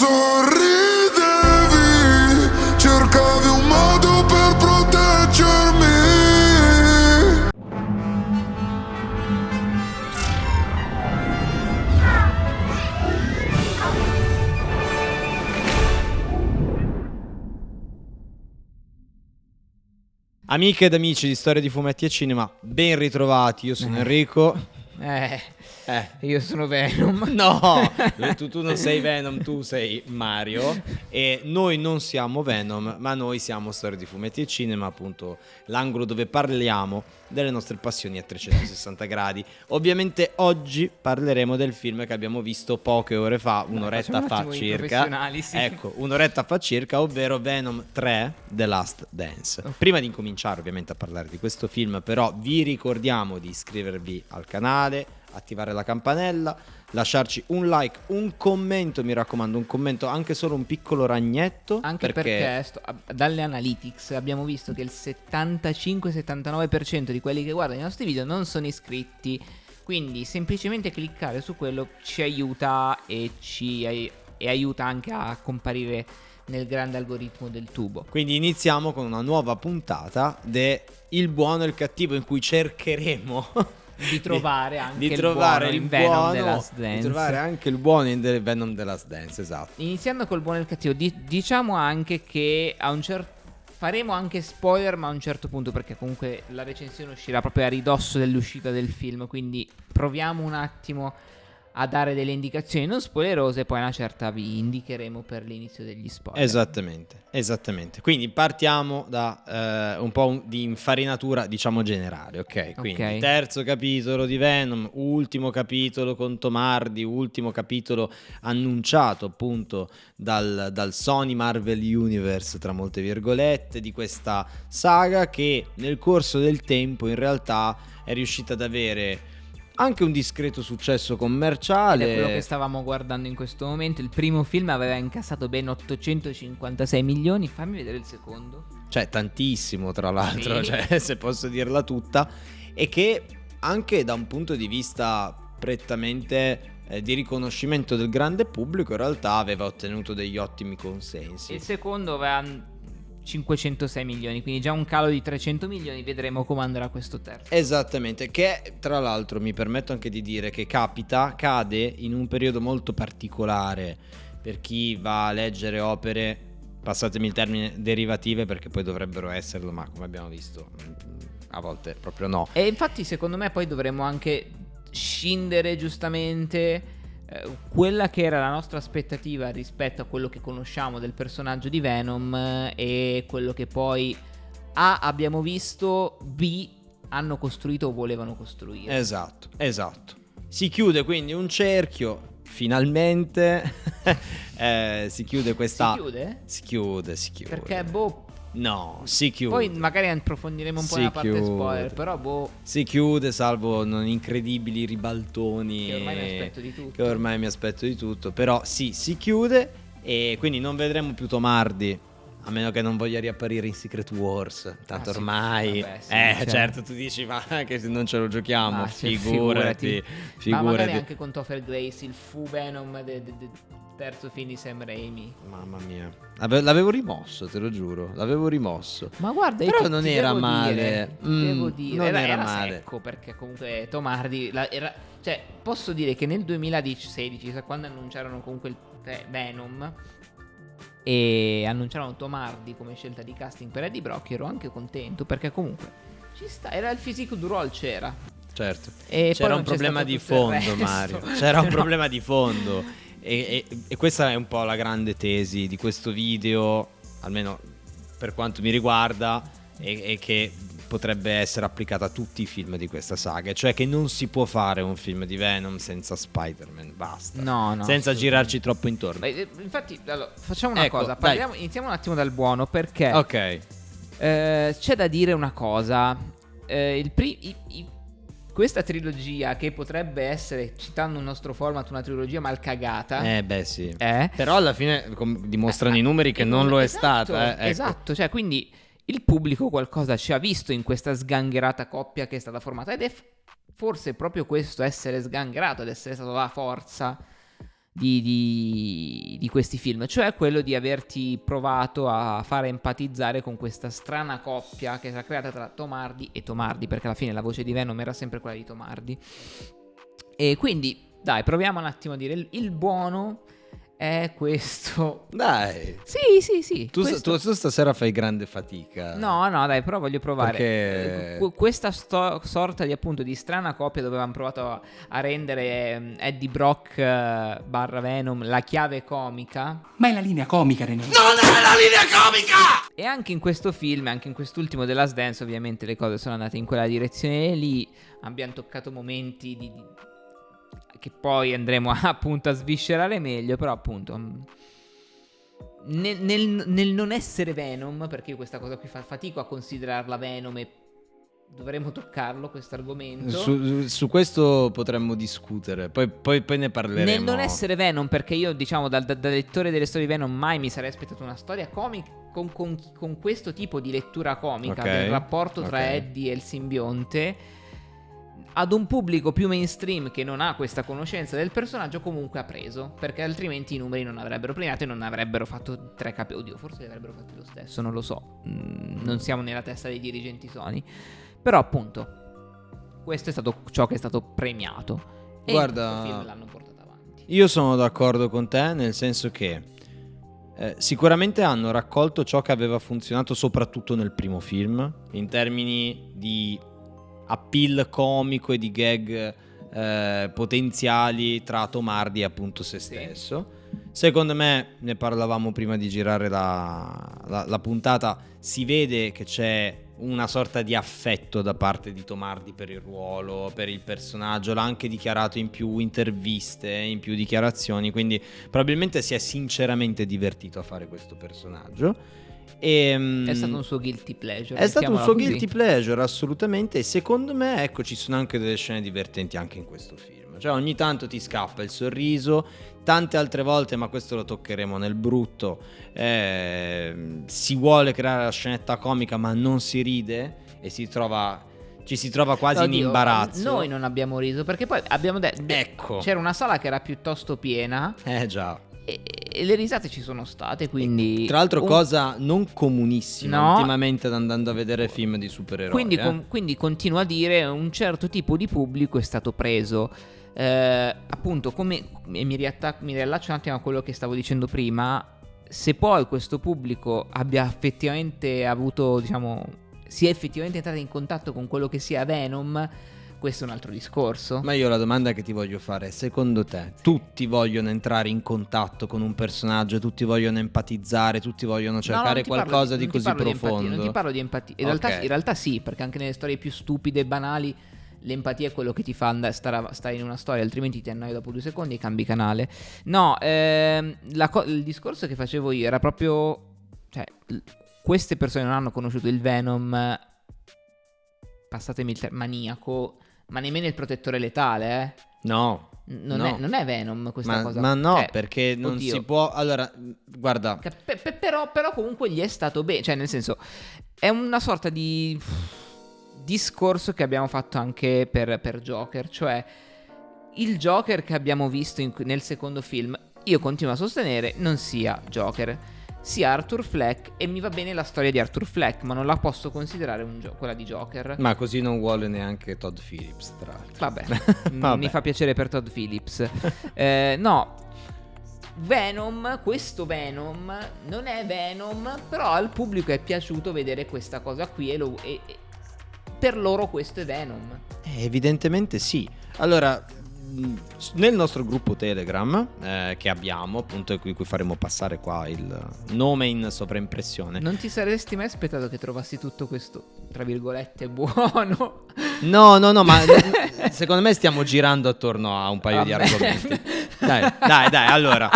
sorridevi, cercavi un modo per proteggermi. Amiche ed amici di Storia di Fumetti e Cinema, ben ritrovati, io sono Enrico. Io sono Venom. No, tu non sei Venom, tu sei Mario. E noi non siamo Venom, ma noi siamo Storia di Fumetti e Cinema, appunto l'angolo dove parliamo delle nostre passioni a 360 gradi. Ovviamente oggi parleremo del film che abbiamo visto poche ore fa, un'oretta fa circa. Sì. Ecco, un'oretta fa circa, ovvero Venom 3 The Last Dance. Prima di incominciare ovviamente a parlare di questo film, però vi ricordiamo di iscrivervi al canale, attivare la campanella, lasciarci un like, un commento, mi raccomando, un commento, anche solo un piccolo ragnetto. Anche perché dalle analytics abbiamo visto che il 75-79% di quelli che guardano i nostri video non sono iscritti. Quindi semplicemente cliccare su quello ci aiuta e aiuta anche a comparire nel grande algoritmo del tubo. Quindi iniziamo con una nuova puntata de Il buono e il cattivo, in cui cercheremo di trovare anche il buono in Venom The Last Dance. Di trovare anche il buono in Venom The Last Dance, esatto. Iniziando col buono e il cattivo, diciamo anche che faremo anche spoiler, ma a un certo punto, perché comunque la recensione uscirà proprio a ridosso dell'uscita del film, quindi proviamo un attimo a dare delle indicazioni non spoilerose, poi a una certa vi indicheremo per l'inizio degli spoiler. Esattamente. Quindi partiamo da un po' di infarinatura, diciamo, generale, ok? Quindi terzo capitolo di Venom, ultimo capitolo con Tom Hardy, ultimo capitolo annunciato appunto dal Sony Marvel Universe, tra molte virgolette, di questa saga che nel corso del tempo in realtà è riuscita ad avere anche un discreto successo commerciale. Ed è quello che stavamo guardando in questo momento. Il primo film aveva incassato ben 856 milioni. Fammi vedere il secondo. Cioè tantissimo, tra l'altro, sì. Cioè, se posso dirla tutta. E che anche da un punto di vista prettamente di riconoscimento del grande pubblico in realtà aveva ottenuto degli ottimi consensi. Il secondo aveva 506 milioni, quindi già un calo di 300 milioni. Vedremo come andrà questo terzo. Esattamente, che tra l'altro mi permetto anche di dire che cade in un periodo molto particolare per chi va a leggere opere, passatemi il termine, derivative, perché poi dovrebbero esserlo, ma come abbiamo visto a volte proprio no. E infatti secondo me poi dovremmo anche scindere giustamente quella che era la nostra aspettativa rispetto a quello che conosciamo del personaggio di Venom e quello che poi A abbiamo visto, B hanno costruito o volevano costruire. Esatto. Si chiude quindi un cerchio, finalmente. Si chiude questa... Si chiude? Si chiude. Perché No, si chiude. Poi magari approfondiremo un po' la parte spoiler, però si chiude, salvo non incredibili ribaltoni che ormai mi aspetto di tutto. Però sì, si chiude. E quindi non vedremo più Tom Hardy, a meno che non voglia riapparire in Secret Wars. Tanto ormai certo, tu dici, ma anche se non ce lo giochiamo, figurati. Ma magari anche con Topher Grace, il fu Venom del terzo film di Sam Raimi. Mamma mia, l'avevo rimosso, te lo giuro, Ma guarda, però non era male. Devo dire, non era male. Secco, perché comunque Tom Hardy cioè, posso dire che nel 2016, quando annunciarono comunque il Venom e annunciarono Tom Hardy come scelta di casting per Eddie Brock, ero anche contento, perché comunque ci sta, era il physique du role, c'era. Certo. E c'era un problema di fondo, Mario. C'era un problema di fondo. E questa è un po' la grande tesi di questo video, almeno per quanto mi riguarda, e che potrebbe essere applicata a tutti i film di questa saga, cioè che non si può fare un film di Venom senza Spider-Man, basta. No, senza girarci troppo intorno. Beh, infatti, allora, facciamo una cosa, iniziamo un attimo dal buono, perché ok, c'è da dire una cosa. Questa trilogia, che potrebbe essere, citando un nostro format, una trilogia mal cagata. Sì. Però alla fine dimostrano i numeri che non lo è stata. Ecco. Esatto, cioè quindi il pubblico qualcosa ci ha visto in questa sgangherata coppia che è stata formata, ed è forse proprio questo, essere sgangherato, ed essere stato la forza di questi film, cioè quello di averti provato a fare empatizzare con questa strana coppia che era creata tra Tom Hardy e Tom Hardy, perché alla fine la voce di Venom era sempre quella di Tom Hardy. E quindi dai, proviamo un attimo a dire il buono è questo. Dai. Sì. Tu stasera fai grande fatica. No, dai, però voglio provare. Perché... questa sorta di appunto di strana coppia dove avevamo provato a rendere Eddie Brock barra Venom la chiave comica. Ma è la linea comica, René. Non è la linea comica! E anche in questo film, anche in quest'ultimo The Last Dance, ovviamente le cose sono andate in quella direzione lì. Abbiamo toccato momenti che poi andremo appunto a sviscerare meglio, però appunto nel non essere Venom, perché io questa cosa qui fatico a considerarla Venom e dovremmo toccarlo questo argomento. Su questo potremmo discutere, poi ne parleremo. Nel non essere Venom, perché io diciamo da lettore delle storie Venom mai mi sarei aspettato una storia comica con questo tipo di lettura comica, okay, del rapporto tra Eddie e il simbionte. Ad un pubblico più mainstream che non ha questa conoscenza del personaggio comunque ha preso, perché altrimenti i numeri non avrebbero premiato e non avrebbero fatto 3 capi. Oddio, forse li avrebbero fatti lo stesso, non lo so. Non siamo nella testa dei dirigenti Sony. Però appunto questo è stato ciò che è stato premiato. E guarda, in questo film l'hanno portato avanti. Io sono d'accordo con te, nel senso che sicuramente hanno raccolto ciò che aveva funzionato soprattutto nel primo film, in termini di appeal comico e di gag potenziali tra Tom Hardy e appunto se stesso. Secondo me, ne parlavamo prima di girare la puntata, si vede che c'è una sorta di affetto da parte di Tom Hardy per il ruolo, per il personaggio, l'ha anche dichiarato in più interviste, in più dichiarazioni, quindi probabilmente si è sinceramente divertito a fare questo personaggio. È stato un suo guilty pleasure. È stato un suo guilty pleasure, assolutamente. E secondo me, ecco, ci sono anche delle scene divertenti anche in questo film. Cioè ogni tanto ti scappa il sorriso, tante altre volte, ma questo lo toccheremo nel brutto, si vuole creare la scenetta comica ma non si ride e ci si trova quasi in imbarazzo. Noi non abbiamo riso perché poi abbiamo detto, ecco, c'era una sala che era piuttosto piena. Già. E le risate ci sono state, quindi tra l'altro cosa non comunissima, no, ultimamente andando a vedere film di supereroi. Quindi continuo a dire, un certo tipo di pubblico è stato preso. Appunto, come mi riallaccio un attimo a quello che stavo dicendo prima. Se poi questo pubblico abbia effettivamente avuto, diciamo, sia effettivamente entrato in contatto con quello che sia Venom, questo è un altro discorso. Ma io la domanda che ti voglio fare è: secondo te tutti vogliono entrare in contatto con un personaggio, tutti vogliono empatizzare, tutti vogliono cercare qualcosa di così profondo? Non ti parlo di empatia. In realtà sì, perché anche nelle storie più stupide e banali l'empatia è quello che ti fa stare in una storia, altrimenti ti annoi dopo 2 secondi e cambi canale. No, il discorso che facevo io era proprio, cioè, queste persone non hanno conosciuto il Venom, passatemi il maniaco, ma nemmeno il protettore letale, No. Non è Venom questa cosa. Ma no, perché non si può. Allora, guarda. Però comunque gli è stato bene. Cioè, nel senso, è una sorta di discorso che abbiamo fatto anche per Joker. Cioè, il Joker che abbiamo visto nel secondo film, io continuo a sostenere non sia Joker, sia Arthur Fleck, e mi va bene la storia di Arthur Fleck, ma non la posso considerare quella di Joker. Ma così non vuole neanche Todd Phillips, tra l'altro. Vabbè. Mi fa piacere per Todd Phillips. No, Venom, questo Venom non è Venom, però al pubblico è piaciuto vedere questa cosa qui e per loro questo è Venom. Evidentemente sì. Allora, nel nostro gruppo Telegram che abbiamo, appunto, in cui faremo passare qua il nome in sovraimpressione. Non ti saresti mai aspettato che trovassi tutto questo, tra virgolette, buono? No, ma secondo me stiamo girando attorno a un paio di argomenti. Dai, allora,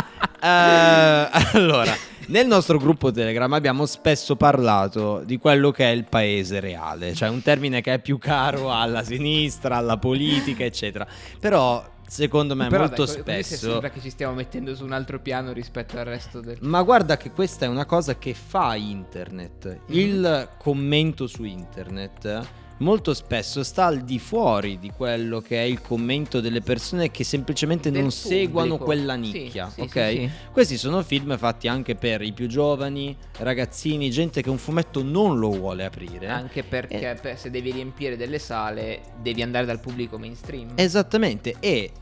nel nostro gruppo Telegram abbiamo spesso parlato di quello che è il paese reale, cioè un termine che è più caro alla sinistra, alla politica, eccetera. Però secondo me molto spesso sembra che ci stiamo mettendo su un altro piano rispetto al resto del... Ma guarda che questa è una cosa che fa internet. Il commento su internet molto spesso sta al di fuori di quello che è il commento delle persone che semplicemente non seguono quella nicchia, sì, ok? sì. Questi sono film fatti anche per i più giovani, ragazzini, gente che un fumetto non lo vuole aprire. Anche perché se devi riempire delle sale devi andare dal pubblico mainstream. Esattamente, e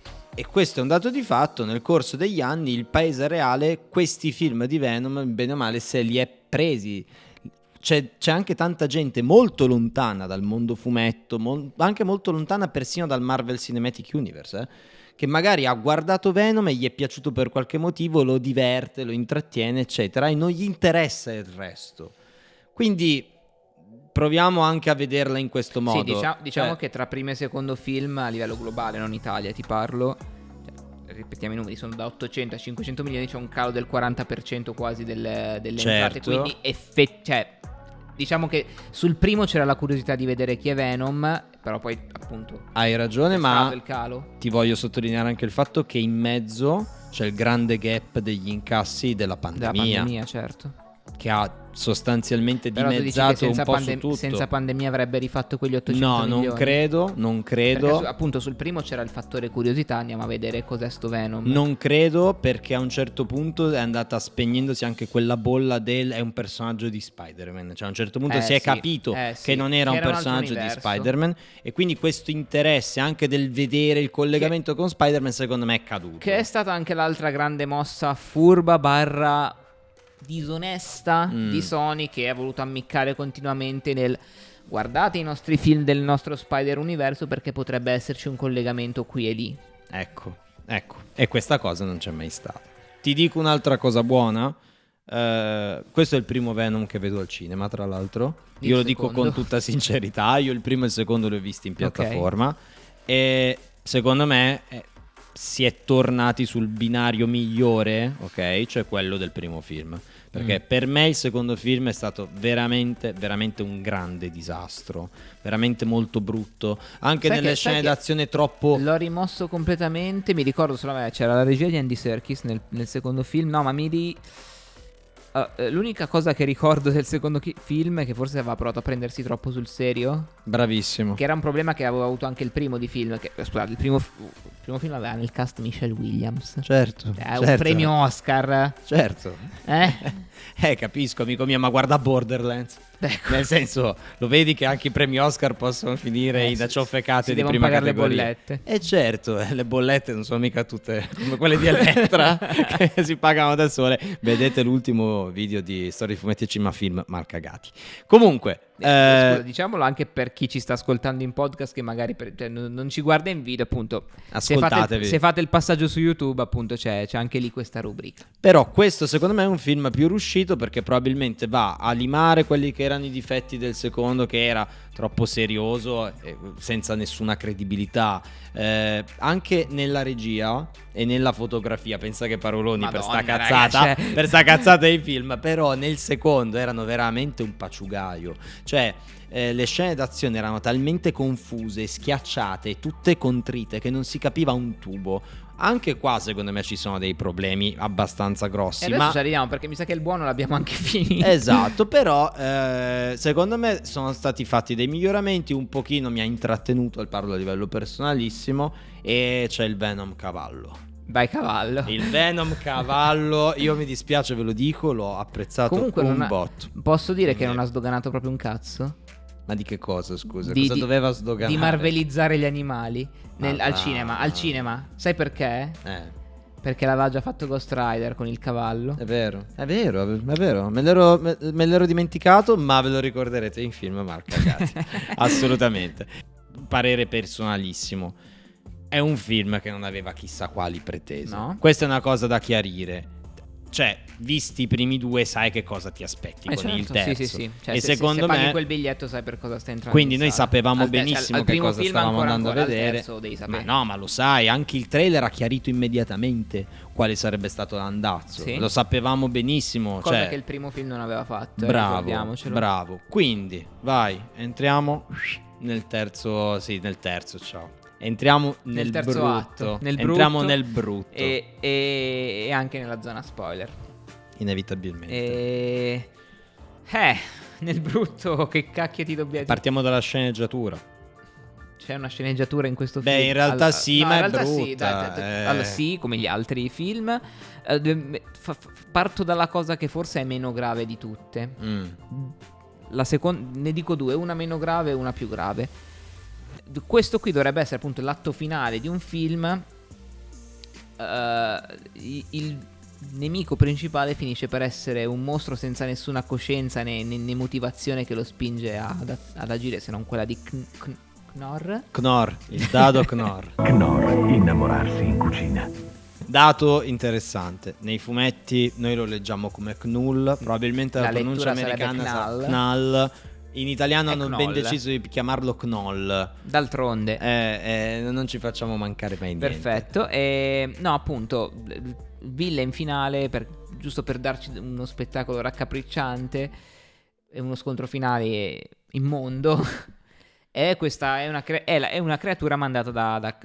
questo è un dato di fatto. Nel corso degli anni il paese reale questi film di Venom bene o male se li è presi. C'è anche tanta gente molto lontana dal mondo fumetto, anche molto lontana persino dal Marvel Cinematic Universe, che magari ha guardato Venom e gli è piaciuto per qualche motivo, lo diverte, lo intrattiene, eccetera, e non gli interessa il resto. Quindi proviamo anche a vederla in questo modo. Sì, diciamo che tra primo e secondo film a livello globale, non Italia, ti parlo, ripetiamo i numeri, sono da 800 a 500 milioni, c'è un calo del 40% quasi delle entrate, quindi diciamo che sul primo c'era la curiosità di vedere chi è Venom, però poi appunto hai ragione, ma il calo. Ti voglio sottolineare anche il fatto che in mezzo c'è il grande gap degli incassi della pandemia, certo, che ha sostanzialmente però dimezzato un po' su tutto. Senza pandemia avrebbe rifatto quegli 800 milioni? Non credo. Perché appunto sul primo c'era il fattore curiosità, andiamo a vedere cos'è sto Venom. Non credo, perché a un certo punto è andata spegnendosi anche quella bolla del è un personaggio di Spider-Man. Cioè a un certo punto si è capito che non era un personaggio di Spider-Man, e quindi questo interesse anche del vedere il collegamento con Spider-Man secondo me è caduto. Che è stata anche l'altra grande mossa furba barra disonesta di Sony, che ha voluto ammiccare continuamente nel guardate i nostri film del nostro Spider-Universo perché potrebbe esserci un collegamento qui e lì. Ecco, e questa cosa non c'è mai stata. Ti dico un'altra cosa buona, questo è il primo Venom che vedo al cinema, tra l'altro. Io lo dico con tutta sincerità, io il primo e il secondo li ho visti in piattaforma, e secondo me si è tornati sul binario migliore, ok? Cioè quello del primo film. Perché per me il secondo film è stato veramente, veramente un grande disastro. Veramente molto brutto. Anche nelle scene d'azione troppo... L'ho rimosso completamente. Mi ricordo solo c'era la regia di Andy Serkis nel secondo film. No, ma l'unica cosa che ricordo del secondo film è che forse aveva provato a prendersi troppo sul serio. Bravissimo. Che era un problema che aveva avuto anche il primo di film. Scusate, il primo film aveva nel cast Michelle Williams. Certo. Un premio Oscar. Certo. Capisco, amico mio, ma guarda Borderlands. Ecco. Nel senso, lo vedi che anche i premi Oscar possono finire in acciaffecate di prima pagare categoria. le bollette. E certo, le bollette non sono mica tutte come quelle di Elettra che si pagano da sole. Vedete l'ultimo video di Storia di Fumetti e Cinema Film, mal cagati. Comunque scusa, diciamolo anche per chi ci sta ascoltando in podcast, che magari non ci guarda in video, appunto. Ascoltatevi. Se fate il passaggio su YouTube, appunto c'è anche lì questa rubrica. Però questo secondo me è un film più riuscito, perché probabilmente va a limare quelli che erano i difetti del secondo, che era troppo serioso, senza nessuna credibilità, anche nella regia e nella fotografia. Pensa che paroloni. Madonna, per sta cazzata, ragazzi. per sta cazzata dei film. Però nel secondo erano veramente un paciugaio. Cioè le scene d'azione erano talmente confuse, schiacciate, tutte contrite, che non si capiva un tubo. Anche qua secondo me ci sono dei problemi abbastanza grossi. E adesso ci arriviamo, perché mi sa che il buono l'abbiamo anche finito. Esatto, però secondo me sono stati fatti dei miglioramenti. Un pochino mi ha intrattenuto, parlo a livello personalissimo, e c'è il Venom cavallo. Vai cavallo. Il Venom cavallo, io mi dispiace, ve lo dico, l'ho apprezzato comunque un botto. Posso dire che non ha sdoganato proprio un cazzo? Ma di che cosa, scusa? Cosa doveva sdoganare? Di marvelizzare gli animali al cinema. Sai perché? Perché l'aveva già fatto Ghost Rider con il cavallo. È vero. Me l'ero dimenticato, ma ve lo ricorderete in film, Marco, ragazzi. Assolutamente. Parere personalissimo. È un film che non aveva chissà quali pretese. No? Questa è una cosa da chiarire. Cioè, visti i primi due, sai che cosa ti aspetti con il terzo. Sì. Cioè, e se secondo me paghi quel biglietto sai per cosa stai entrando. Quindi noi sapevamo benissimo che cosa stavamo andando a vedere. Ma lo sai, anche il trailer ha chiarito immediatamente quale sarebbe stato l'andazzo. Sì. Lo sapevamo benissimo. Cosa che il primo film non aveva fatto. Bravo. Quindi, vai, entriamo nel terzo. Sì, nel terzo, ciao. Entriamo nel terzo brutto. atto, Entriamo nel brutto. E anche nella zona spoiler. Inevitabilmente. nel brutto, che cacchio ti dobbiamo... Partiamo dalla sceneggiatura. C'è una sceneggiatura in questo film? Beh, in realtà sì, ma è brutta. Sì, allora, sì, come gli altri film. Parto dalla cosa che forse è meno grave di tutte. La seconda, ne dico due, una meno grave e una più grave. Questo qui dovrebbe essere appunto l'atto finale di un film. Il nemico principale finisce per essere un mostro senza nessuna coscienza né motivazione che lo spinge ad agire, se non quella di Knorr, il dado Knorr. Knorr, innamorarsi in cucina. Dato interessante, nei fumetti noi lo leggiamo come Knull, probabilmente la pronuncia americana sarà Knall. In italiano hanno ben deciso di chiamarlo Knoll. D'altronde non ci facciamo mancare mai niente. Perfetto. No, appunto, villain finale, giusto per darci uno spettacolo raccapricciante e uno scontro finale immondo. Questa è una creatura mandata da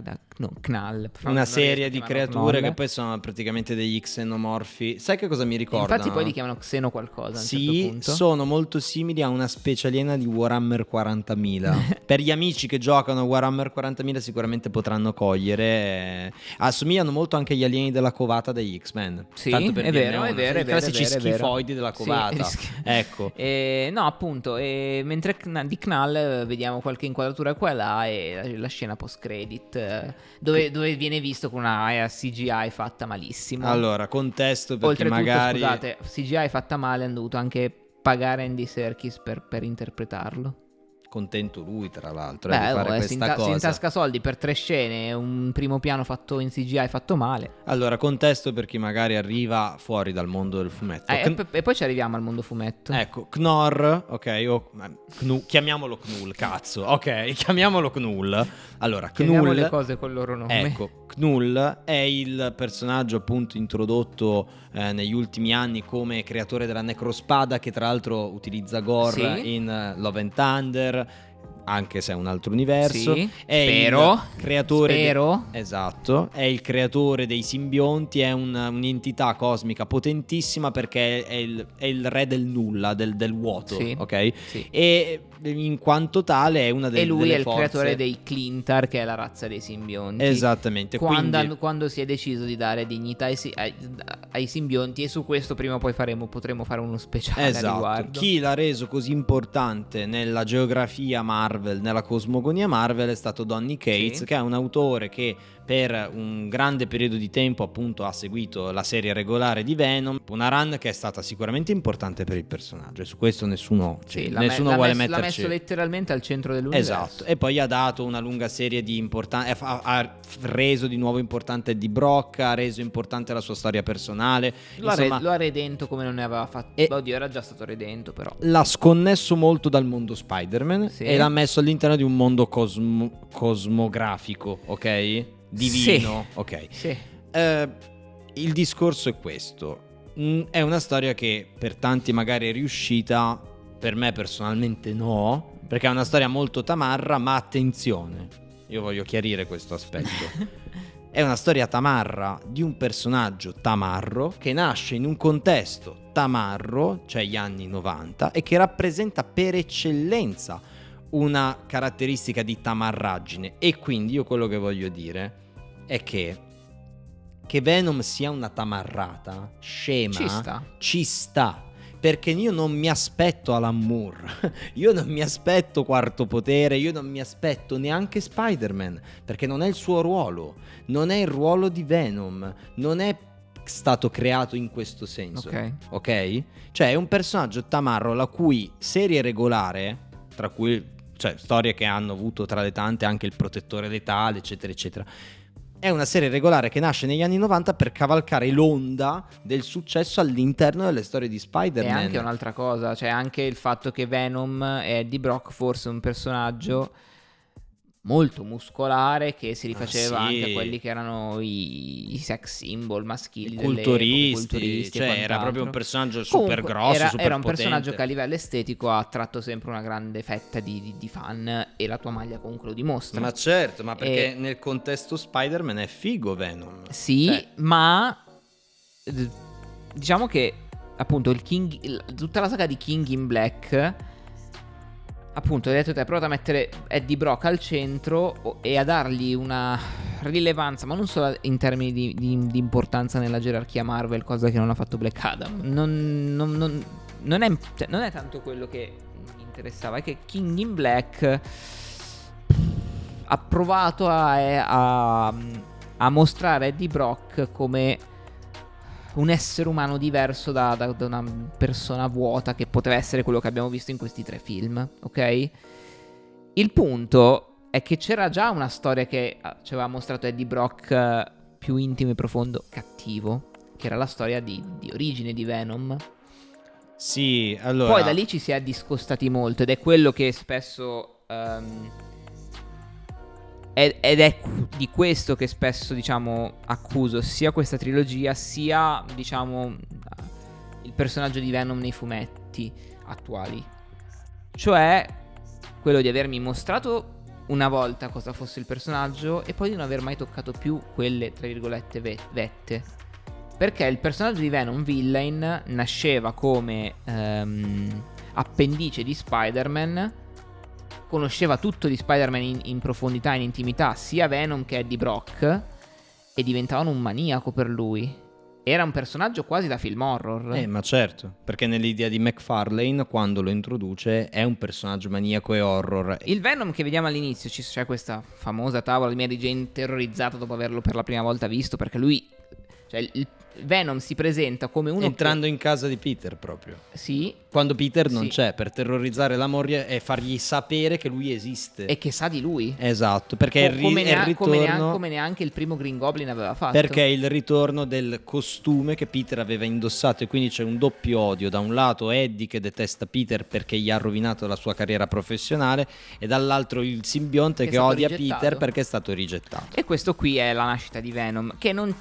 Knall. Una serie di creature che poi sono praticamente degli xenomorfi. Sai che cosa mi ricordano? Infatti poi li chiamano xeno qualcosa. Sì, certo punto. Sono molto simili a una specie aliena di Warhammer 40.000. Per gli amici che giocano a Warhammer 40.000 sicuramente potranno cogliere. Assomigliano molto anche agli alieni della covata degli X-Men. Sì, tanto per è vero. I classici schifoidi della covata. Sì, ecco. No, appunto, mentre di Knall vediamo qualche inquadratura qua e là e la scena post credit dove viene visto con una CGI fatta malissimo. Allora, contesto perché magari scusate, CGI fatta male, hanno dovuto anche pagare Andy Serkis per interpretarlo. Contento lui, tra l'altro, di fare questa cosa. Si intasca soldi per 3 scene, un primo piano fatto in CGI fatto male. Allora, contesto per chi magari arriva fuori dal mondo del fumetto. E poi ci arriviamo al mondo fumetto. Ecco, Knorr, ok, chiamiamolo Knull, cazzo, ok, chiamiamolo Knull. Allora, chiamiamo Knull, le cose col loro nome. Ecco, Knull è il personaggio appunto introdotto negli ultimi anni come creatore della necrospada, che tra l'altro utilizza gore in Love and Thunder, anche se è un altro universo. Sì, è spero. Il creatore Spero. Esatto, è il creatore dei simbionti, è un'entità cosmica potentissima perché è il re del nulla, del vuoto, sì, ok? Sì. E in quanto tale è una delle forze. E lui è il creatore dei Clintar, che è la razza dei simbionti. Esattamente. Quando si è deciso di dare dignità ai simbionti, e su questo prima o poi potremo fare uno speciale a riguardo. Chi l'ha reso così importante nella geografia Marvel, nella cosmogonia Marvel, è stato Donny Cates, sì, che è un autore che per un grande periodo di tempo appunto ha seguito la serie regolare di Venom, una run che è stata sicuramente importante per il personaggio, e su questo nessuno vuole metterci. L'ha messo letteralmente al centro dell'universo. Esatto, e poi ha dato una lunga serie di importanti, ha reso di nuovo importante Eddie Brock, ha reso importante la sua storia personale, lo ha redento come non ne aveva fatto. Oddio, era già stato redento, però l'ha sconnesso molto dal mondo Spider-Man, sì, e l'ha messo all'interno di un mondo cosmografico, ok? Divino, sì, ok. Sì. Il discorso è questo. È una storia che per tanti magari è riuscita, per me personalmente no, perché è una storia molto tamarra, ma attenzione, io voglio chiarire questo aspetto. È una storia tamarra di un personaggio tamarro che nasce in un contesto tamarro, cioè gli anni 90, e che rappresenta per eccellenza una caratteristica di tamarraggine. E quindi io quello che voglio dire è che Venom sia una tamarrata scema ci sta, perché io non mi aspetto Alan Moore, io non mi aspetto Quarto Potere, io non mi aspetto neanche Spider-Man, perché non è il suo ruolo, non è il ruolo di Venom, non è stato creato in questo senso, ok? Cioè è un personaggio tamarro la cui serie regolare, tra cui, cioè, storie che hanno avuto tra le tante anche il Protettore Letale, eccetera eccetera, è una serie regolare che nasce negli anni 90 per cavalcare l'onda del successo all'interno delle storie di Spider-Man. E anche un'altra cosa, cioè anche il fatto che Venom è Eddie Brock, forse un personaggio molto muscolare che si rifaceva anche a quelli che erano i sex symbol maschili, culturisti, cioè era proprio un personaggio super grosso, super era un potente. Personaggio che a livello estetico ha attratto sempre una grande fetta di fan, e la tua maglia comunque lo dimostra. Ma certo, ma perché nel contesto Spider-Man è figo Venom. Sì, cioè, ma diciamo che appunto tutta la saga di King in Black, appunto hai detto te, hai provato a mettere Eddie Brock al centro e a dargli una rilevanza, ma non solo in termini di importanza nella gerarchia Marvel, cosa che non ha fatto Black Adam. Non è tanto quello che mi interessava, è che King in Black ha provato a mostrare Eddie Brock come un essere umano diverso da una persona vuota, che poteva essere quello che abbiamo visto in questi 3 film, ok? Il punto è che c'era già una storia che ci aveva mostrato Eddie Brock più intimo e profondo cattivo, che era la storia di origine di Venom. Sì, allora... Poi da lì ci si è discostati molto, ed è quello che spesso... ed è di questo che spesso, diciamo, accuso sia questa trilogia, sia, diciamo, il personaggio di Venom nei fumetti attuali. Cioè quello di avermi mostrato una volta cosa fosse il personaggio e poi di non aver mai toccato più quelle, tra virgolette, vette. Perché il personaggio di Venom Villain nasceva come appendice di Spider-Man, conosceva tutto di Spider-Man in profondità, in intimità, sia Venom che Eddie Brock, e diventavano un maniaco per lui. Era un personaggio quasi da film horror. Ma certo, perché nell'idea di McFarlane, quando lo introduce, è un personaggio maniaco e horror. Il Venom che vediamo all'inizio, c'è questa famosa tavola di Mary Jane terrorizzata dopo averlo per la prima volta visto, perché lui... Cioè il Venom si presenta come uno entrando in casa di Peter proprio. Sì. Quando Peter non Sì. c'è, per terrorizzare la moglie e fargli sapere che lui esiste. E che sa di lui. Esatto, perché è il ritorno... come neanche il primo Green Goblin aveva fatto. Perché è il ritorno del costume che Peter aveva indossato, e quindi c'è un doppio odio. Da un lato Eddie che detesta Peter perché gli ha rovinato la sua carriera professionale, e dall'altro il simbionte che odia rigettato. Peter perché è stato rigettato. E questo qui è la nascita di Venom, che non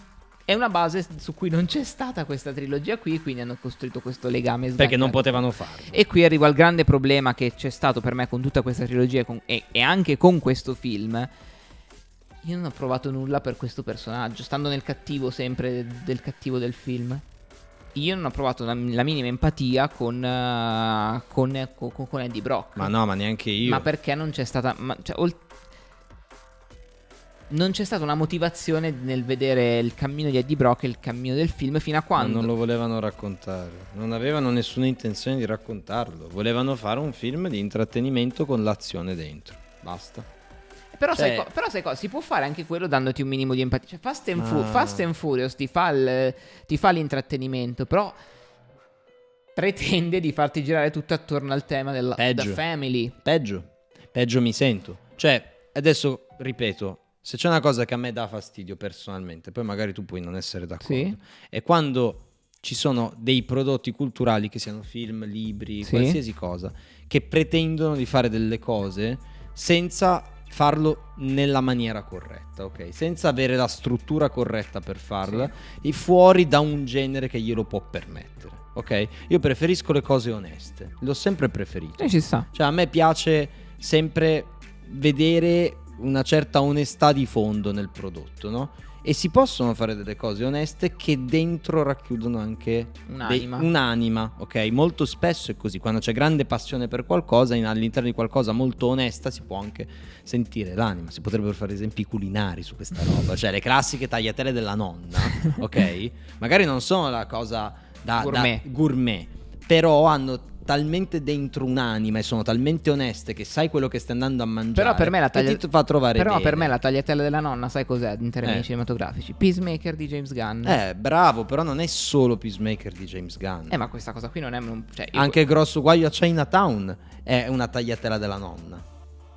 è una base su cui non c'è stata questa trilogia qui, quindi hanno costruito questo legame sbagliato. Perché non potevano farlo. E qui arrivo al grande problema che c'è stato per me con tutta questa trilogia e anche con questo film. Io non ho provato nulla per questo personaggio, stando nel cattivo sempre del cattivo del film. Io non ho provato la minima empatia con Eddie Brock. Ma no, ma neanche io. Ma perché non c'è stata... non c'è stata una motivazione nel vedere il cammino di Eddie Brock e il cammino del film fino a quando... Ma non lo volevano raccontare. Non avevano nessuna intenzione di raccontarlo. Volevano fare un film di intrattenimento con l'azione dentro. Basta. Però sai cosa? Si può fare anche quello dandoti un minimo di empatia. Cioè, Fast and Furious ti fa l'intrattenimento, però pretende di farti girare tutto attorno al tema della The Family. Peggio mi sento. Cioè, adesso ripeto, se c'è una cosa che a me dà fastidio personalmente, poi magari tu puoi non essere d'accordo, Sì. è quando ci sono dei prodotti culturali, che siano film, libri, Sì. qualsiasi cosa, che pretendono di fare delle cose senza farlo nella maniera corretta, ok? Senza avere la struttura corretta per farla, e fuori da un genere che glielo può permettere, ok? Io preferisco le cose oneste, l'ho sempre preferito. Ci sta. Cioè, a me piace sempre vedere una certa onestà di fondo nel prodotto, no? E si possono fare delle cose oneste che dentro racchiudono anche un'anima, ok? Molto spesso è così, quando c'è grande passione per qualcosa, all'interno di qualcosa molto onesta si può anche sentire l'anima. Si potrebbero fare esempi culinari su questa roba, cioè le classiche tagliatelle della nonna, ok? Magari non sono la cosa da gourmet, però hanno talmente dentro un'anima e sono talmente oneste che sai quello che stai andando a mangiare. Però per me ti fa trovare però bene. Per me la tagliatella della nonna, sai cos'è in termini cinematografici? Peacemaker di James Gunn. Bravo, però non è solo Peacemaker di James Gunn. Ma questa cosa qui non è anche il grosso guaio a Chinatown è una tagliatella della nonna.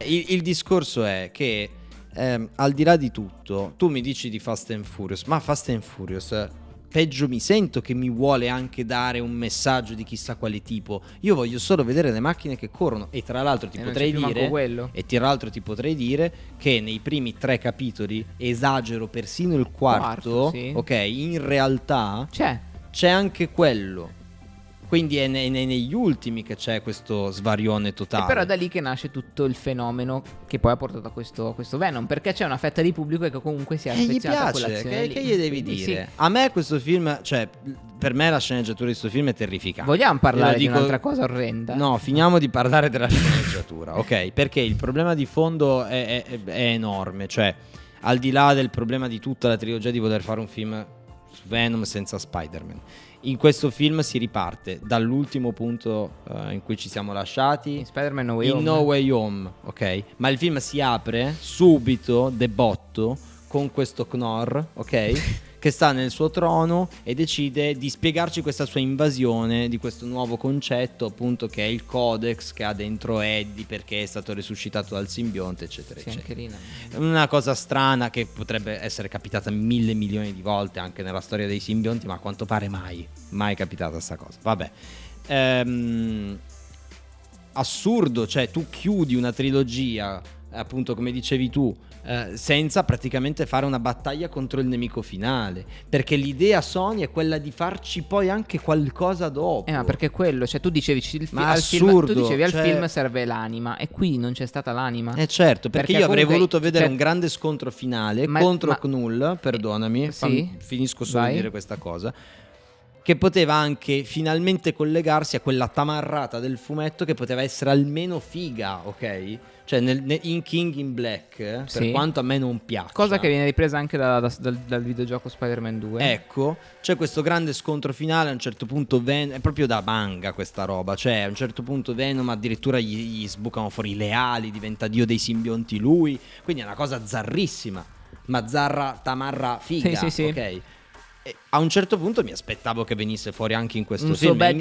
Il discorso è che al di là di tutto, tu mi dici di Fast and Furious, ma Fast and Furious peggio mi sento che mi vuole anche dare un messaggio di chissà quale tipo. Io voglio solo vedere le macchine che corrono. E tra l'altro ti potrei dire che nei primi 3 capitoli, esagero persino il quarto, sì. ok, in realtà c'è anche quello. Quindi è negli ultimi che c'è questo svarione totale. E però è da lì che nasce tutto il fenomeno che poi ha portato a questo Venom, perché c'è una fetta di pubblico che comunque si è affezionata a quell'azione lì. Che gli devi dire? Sì. A me questo film, cioè, per me la sceneggiatura di questo film è terrificante. Vogliamo parlare di un'altra cosa orrenda? No, finiamo di parlare della sceneggiatura, ok? Perché il problema di fondo è enorme, cioè, al di là del problema di tutta la trilogia di voler fare un film su Venom senza Spider-Man, in questo film si riparte dall'ultimo punto in cui ci siamo lasciati, in Spider-Man No Way Home. No Way Home, ok? Ma il film si apre subito, de botto, con questo Knorr, ok? Che sta nel suo trono e decide di spiegarci questa sua invasione di questo nuovo concetto, appunto, che è il Codex che ha dentro Eddie perché è stato resuscitato dal simbionte, eccetera, sì, eccetera. Una cosa strana che potrebbe essere capitata 1.000 milioni di volte anche nella storia dei simbionti, ma a quanto pare mai capitata sta cosa. Vabbè. Assurdo, cioè tu chiudi una trilogia, appunto come dicevi tu, senza praticamente fare una battaglia contro il nemico finale, perché l'idea Sony è quella di farci poi anche qualcosa dopo. Ma perché quello, cioè tu dicevi al film serve l'anima, e qui non c'è stata l'anima. Certo, perché io avrei voluto vedere un grande scontro finale contro Knull, perdonami, finisco solo di dire questa cosa, che poteva anche finalmente collegarsi a quella tamarrata del fumetto che poteva essere almeno figa, ok? Cioè in King in Black, per quanto a me non piaccia, cosa che viene ripresa anche dal videogioco Spider-Man 2. Ecco, c'è questo grande scontro finale. A un certo punto è proprio da manga questa roba. Cioè a un certo punto Venom addirittura gli sbucano fuori le ali, diventa dio dei simbionti lui. Quindi è una cosa zarrissima, ma zarra tamarra figa, sì. ok? E a un certo punto mi aspettavo che venisse fuori anche in questo film, so bad,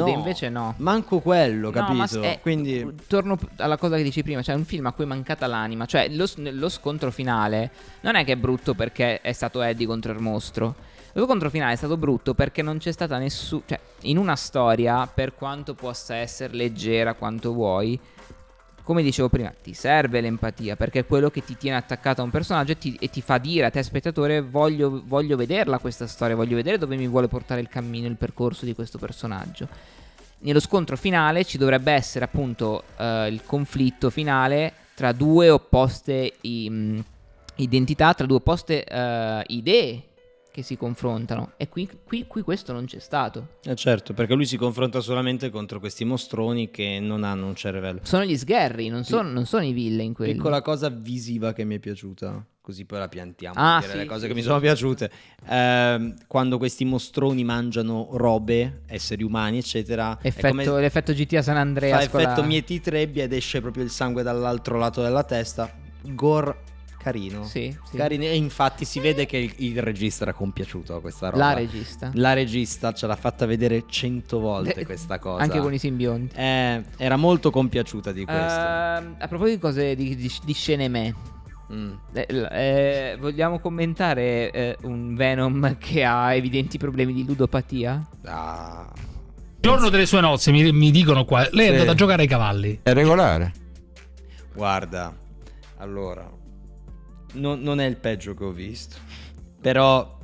invece no, manco quello, capito? No, quindi torno alla cosa che dici prima, cioè un film a cui è mancata l'anima, cioè lo scontro finale non è che è brutto perché è stato Eddie contro il mostro. Lo scontro finale è stato brutto perché non c'è stata cioè in una storia, per quanto possa essere leggera quanto vuoi, come dicevo prima, ti serve l'empatia, perché è quello che ti tiene attaccato a un personaggio e ti fa dire a te spettatore: voglio vederla questa storia, voglio vedere dove mi vuole portare il cammino, il percorso di questo personaggio. Nello scontro finale ci dovrebbe essere appunto il conflitto finale tra due opposte identità, tra due opposte idee che si confrontano, e qui questo non c'è stato. Certo, perché lui si confronta solamente contro questi mostroni che non hanno un cervello. Sono gli sgherri, non sono i villain quelli. Piccola cosa visiva che mi è piaciuta, così poi la piantiamo, le cose che mi sono piaciute. Quando questi mostroni mangiano robe, esseri umani eccetera, l'effetto GTA San Andreas, fa effetto mieti trebbia ed esce proprio il sangue dall'altro lato della testa. Gore carino. Sì. Carino. E infatti si vede che il regista era compiaciuto a questa roba. La regista ce l'ha fatta vedere 100 volte questa cosa. Anche con i simbionti. Era molto compiaciuta di questo. A proposito di cose di scene vogliamo commentare un Venom che ha evidenti problemi di ludopatia? Il giorno delle sue nozze mi dicono qua, lei è andata a giocare ai cavalli. È regolare. Guarda, allora, non è il peggio che ho visto, però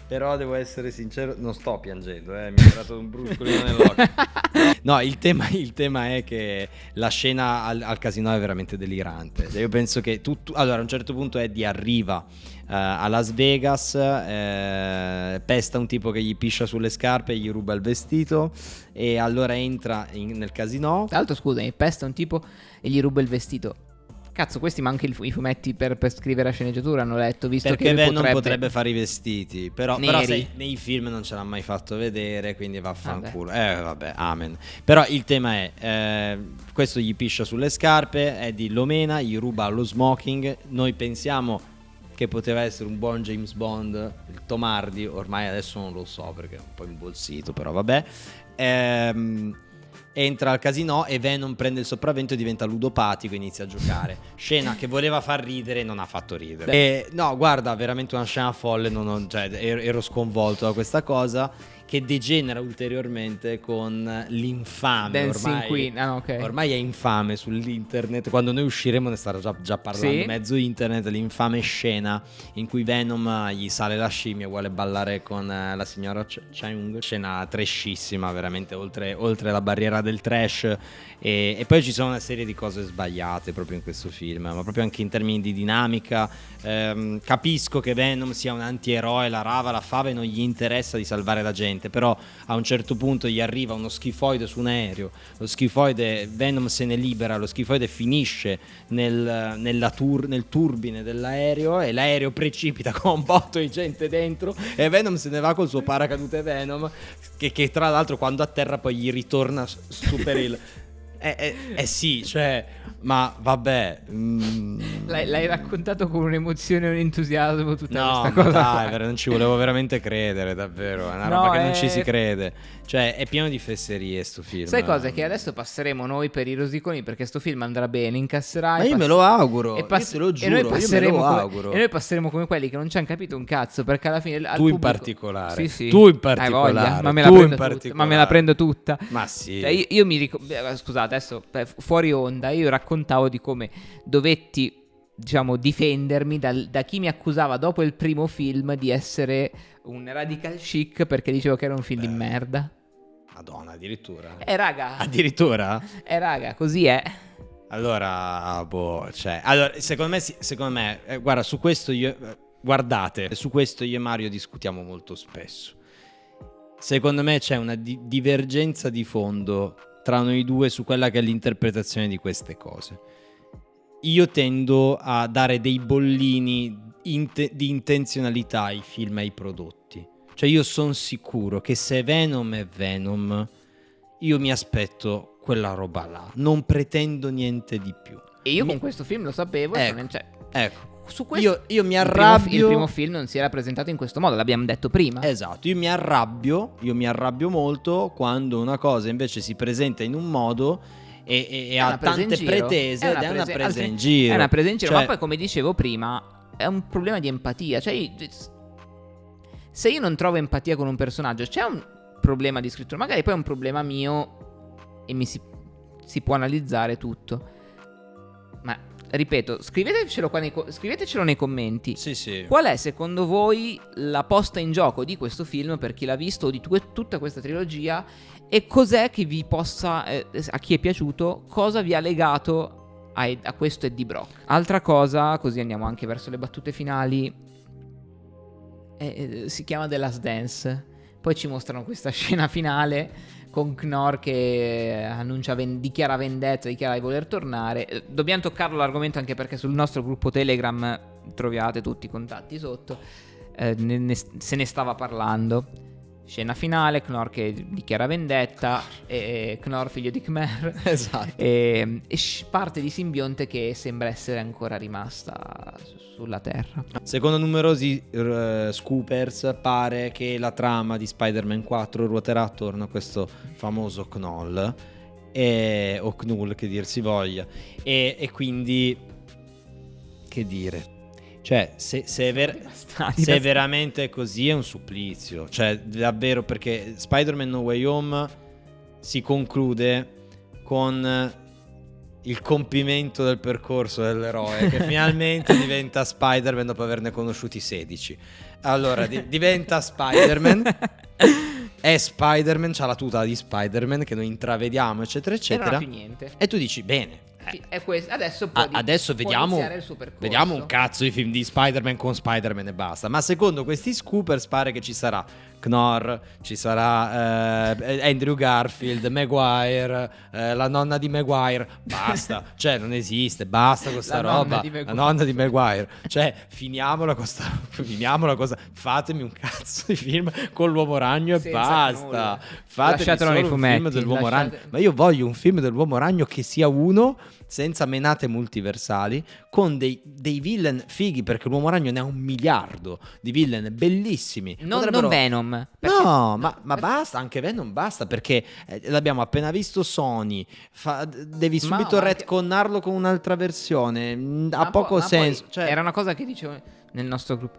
devo essere sincero, non sto piangendo, mi è entrato un bruscolino nell'occhio. No, il tema è che la scena al casino è veramente delirante. Io penso che allora a un certo punto Eddie arriva a Las Vegas, pesta un tipo che gli piscia sulle scarpe e gli ruba il vestito, e allora entra nel casino. Tra l'altro, scusami, pesta un tipo e gli ruba il vestito. Cazzo, questi ma anche i fumetti per scrivere la sceneggiatura hanno letto, visto perché che Venom potrebbe fare i vestiti, però nei film non ce l'ha mai fatto vedere, quindi vaffanculo. Vabbè, amen. Però il tema è questo gli piscia sulle scarpe, Eddie lo mena, gli ruba lo smoking. Noi pensiamo che poteva essere un buon James Bond, il Tom Hardy, ormai adesso non lo so perché è un po' imbolsito, però vabbè. Entra al casino e Venom prende il sopravvento e diventa ludopatico e inizia a giocare. Scena che voleva far ridere e non ha fatto ridere. No, guarda, veramente una scena folle, cioè, ero sconvolto da questa cosa. che degenera ulteriormente con l'infame. Dancing Queen. Okay. Ormai è infame sull'internet. Quando noi usciremo ne starà già parlando mezzo internet. L'infame scena in cui Venom gli sale la scimmia e vuole ballare con la signora Chung. Scena trashissima, veramente oltre la barriera del trash. E poi ci sono una serie di cose sbagliate proprio in questo film, ma proprio anche in termini di dinamica. Capisco che Venom sia un antieroe, la rava, la fava e non gli interessa di salvare la gente, però a un certo punto gli arriva uno schifoide su un aereo, lo schifoide, Venom se ne libera, lo schifoide finisce nel turbine dell'aereo e l'aereo precipita con un botto di gente dentro e Venom se ne va col suo paracadute Venom che tra l'altro quando atterra poi gli ritorna su per il... sì, cioè, ma vabbè. L'hai raccontato con un'emozione e un entusiasmo tutta questa cosa. Dai, non ci volevo veramente credere, davvero. È una roba che non ci si crede. Cioè, è pieno di fesserie sto film. Sai cosa? Che adesso passeremo noi per i rosiconi perché sto film andrà bene, incasserà. Ma io me lo auguro, io te lo giuro, io me lo auguro. E noi passeremo come quelli che non ci hanno capito un cazzo, perché alla fine al tu in pubblico... particolare. Sì. Tu in particolare. Ma me la prendo tutta. Ma sì. Cioè, io mi ricordo... Scusate, adesso fuori onda io raccontavo di come dovetti, diciamo, difendermi da chi mi accusava dopo il primo film di essere un radical chic perché dicevo che era un film di merda. Madonna, addirittura. Raga. Addirittura? Raga, così è. Allora, allora, secondo me, guarda, su questo su questo io e Mario discutiamo molto spesso. Secondo me c'è una divergenza di fondo tra noi due su quella che è l'interpretazione di queste cose. Io tendo a dare dei bollini di intenzionalità ai film e ai prodotti. Cioè io sono sicuro che se Venom è Venom, io mi aspetto quella roba là. Non pretendo niente di più. E io con questo film lo sapevo. Ecco. Su questo, io mi arrabbio. Il primo film non si era presentato in questo modo, l'abbiamo detto prima. Esatto, io mi arrabbio molto quando una cosa invece si presenta in un modo e ha tante pretese ed è una presa in giro. È una presa in giro, ma poi come dicevo prima è un problema di empatia. Cioè se io non trovo empatia con un personaggio c'è un problema di scrittura, magari poi è un problema mio e si può analizzare tutto. Ma ripeto, scrivetecelo nei commenti. Sì. Qual è secondo voi la posta in gioco di questo film per chi l'ha visto o di tutta questa trilogia? E cos'è che vi possa, a chi è piaciuto, cosa vi ha legato a questo Eddie Brock? Altra cosa, così andiamo anche verso le battute finali, si chiama The Last Dance. Poi ci mostrano questa scena finale con Knorr che dichiara vendetta, dichiara di voler tornare. Dobbiamo toccarlo l'argomento anche perché sul nostro gruppo Telegram trovate tutti i contatti sotto. Se ne stava parlando. Scena finale, Knorr che dichiara vendetta, Knorr figlio di Khmer. Esatto. E parte di simbionte che sembra essere ancora rimasta sulla Terra. Secondo numerosi scoopers pare che la trama di Spider-Man 4 ruoterà attorno a questo famoso Knoll o Knull che dir si voglia e quindi che dire. Cioè, se è veramente così è un supplizio. Cioè, davvero, perché Spider-Man No Way Home si conclude con il compimento del percorso dell'eroe che finalmente diventa Spider-Man dopo averne conosciuti 16. Allora, diventa Spider-Man. È Spider-Man, c'ha la tuta di Spider-Man che noi intravediamo, eccetera, eccetera. E non ha più niente. E tu dici, bene. È questo. Adesso vediamo il suo percorso. Vediamo un cazzo di film di Spider-Man con Spider-Man e basta. Ma secondo questi scoopers pare che ci sarà Knorr, ci sarà Andrew Garfield, Maguire, la nonna di Maguire. Basta, cioè non esiste, basta con sta roba. La nonna di Maguire. Cioè finiamola con fatemi un cazzo di film con l'Uomo Ragno e basta. Fatemi solo nei un fumetti, film dell'Uomo Ragno. Ma io voglio un film dell'Uomo Ragno che sia uno senza menate multiversali, con dei villain fighi, perché l'Uomo Ragno ne ha 1 miliardo di villain bellissimi. Non Venom. No, ma basta, anche Venom basta, perché l'abbiamo appena visto Sony, devi subito retconnarlo con un'altra versione, ha poco senso. Cioè, era una cosa che dicevo nel nostro gruppo.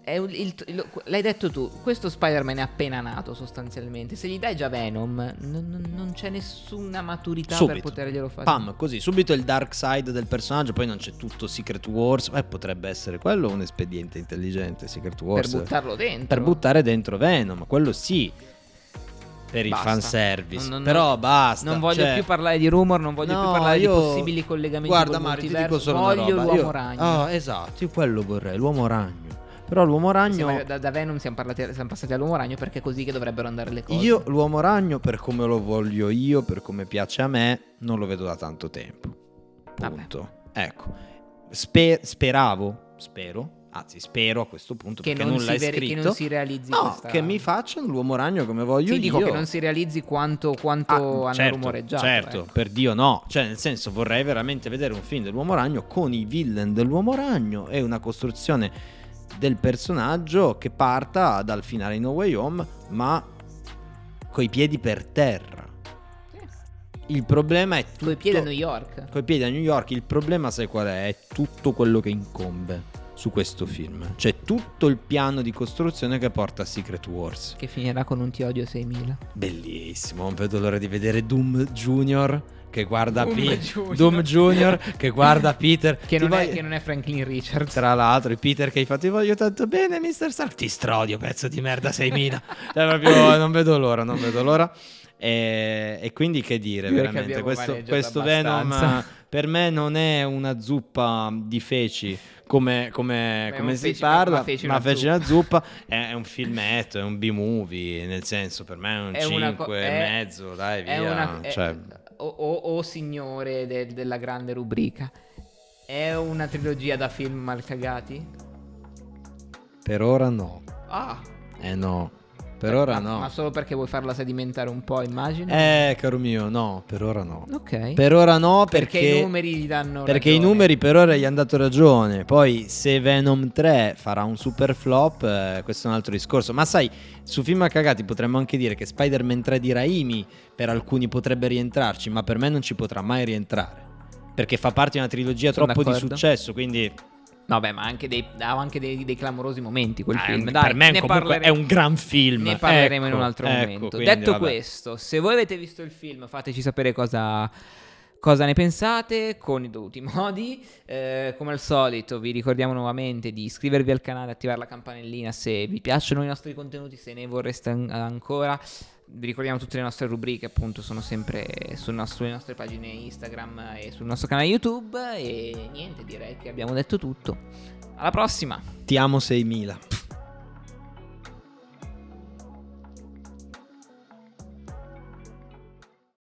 l'hai detto tu, questo Spider-Man è appena nato sostanzialmente. Se gli dai già Venom, non c'è nessuna maturità subito, per poterglielo fare. Pam, così, subito il dark side del personaggio. Poi non c'è tutto Secret Wars. Potrebbe essere quello un espediente intelligente, Secret Wars, per buttarlo dentro, per buttare dentro Venom, quello sì, per il fanservice. Però basta. Non voglio più parlare di rumor, non voglio più parlare di possibili collegamenti. Guarda col Mario, ti multiverso. dico solo voglio una roba. l'uomo ragno. Esatto, io quello vorrei, l'uomo ragno. Però l'uomo ragno, da Venom siamo passati all'uomo ragno, perché è così che dovrebbero andare le cose. io l'uomo ragno, per come lo voglio io, per come piace a me, non lo vedo da tanto tempo. Punto. Ecco, spero a questo punto che perché non nulla è scritto, che non si realizzi questa... che mi facciano l'uomo ragno come voglio io. Dico che non si realizzi quanto hanno rumoreggiato. Certo, per Dio no. Cioè, nel senso, vorrei veramente vedere un film dell'uomo ragno con i villain dell'uomo ragno e una costruzione del personaggio che parta dal finale in No Way Home, ma coi piedi per terra. Il problema è tutto... Coi piedi a New York. Coi piedi a New York. Il problema, sai qual è? È tutto quello che incombe su questo film. Cioè tutto il piano di costruzione che porta a Secret Wars, che finirà con un Ti odio 6000. Bellissimo. Non vedo l'ora di vedere Doom Junior che guarda Doom Junior che guarda Peter che non è Franklin Richards, tra l'altro. Peter che hai fatto: ti voglio tanto bene, Mr. Stark, ti strodio, pezzo di merda 6000. Cioè, proprio non vedo l'ora. E quindi che dire, veramente questo Venom per me non è una zuppa di feci come si parla, ma feci una zuppa. È un filmetto, è un B-movie, nel senso, per me è un 5,5, dai, via. Signore della grande rubrica, è una trilogia da film mal cagati? Per ora no. No. Per ora no. Ma solo perché vuoi farla sedimentare un po', immagino? Caro mio, no, per ora no. Ok. Per ora no, perché i numeri gli danno perché ragione. I numeri per ora gli hanno dato ragione. Poi se Venom 3 farà un super flop, questo è un altro discorso. Ma sai, su film a cagati potremmo anche dire che Spider-Man 3 di Raimi per alcuni potrebbe rientrarci, ma per me non ci potrà mai rientrare, perché fa parte di una trilogia troppo di successo, quindi... Vabbè, ma ha anche dei clamorosi momenti quel film. Per me comunque è un gran film. Ne parleremo in un altro momento. Quindi, detto questo, se voi avete visto il film, fateci sapere cosa ne pensate con i dovuti modi. Come al solito vi ricordiamo nuovamente di iscrivervi al canale, attivare la campanellina se vi piacciono i nostri contenuti, se ne vorreste ancora. Vi ricordiamo tutte le nostre rubriche, appunto, sono sempre sulle nostre pagine Instagram e sul nostro canale YouTube. E niente, direi che abbiamo detto tutto. Alla prossima. Ti amo 6000.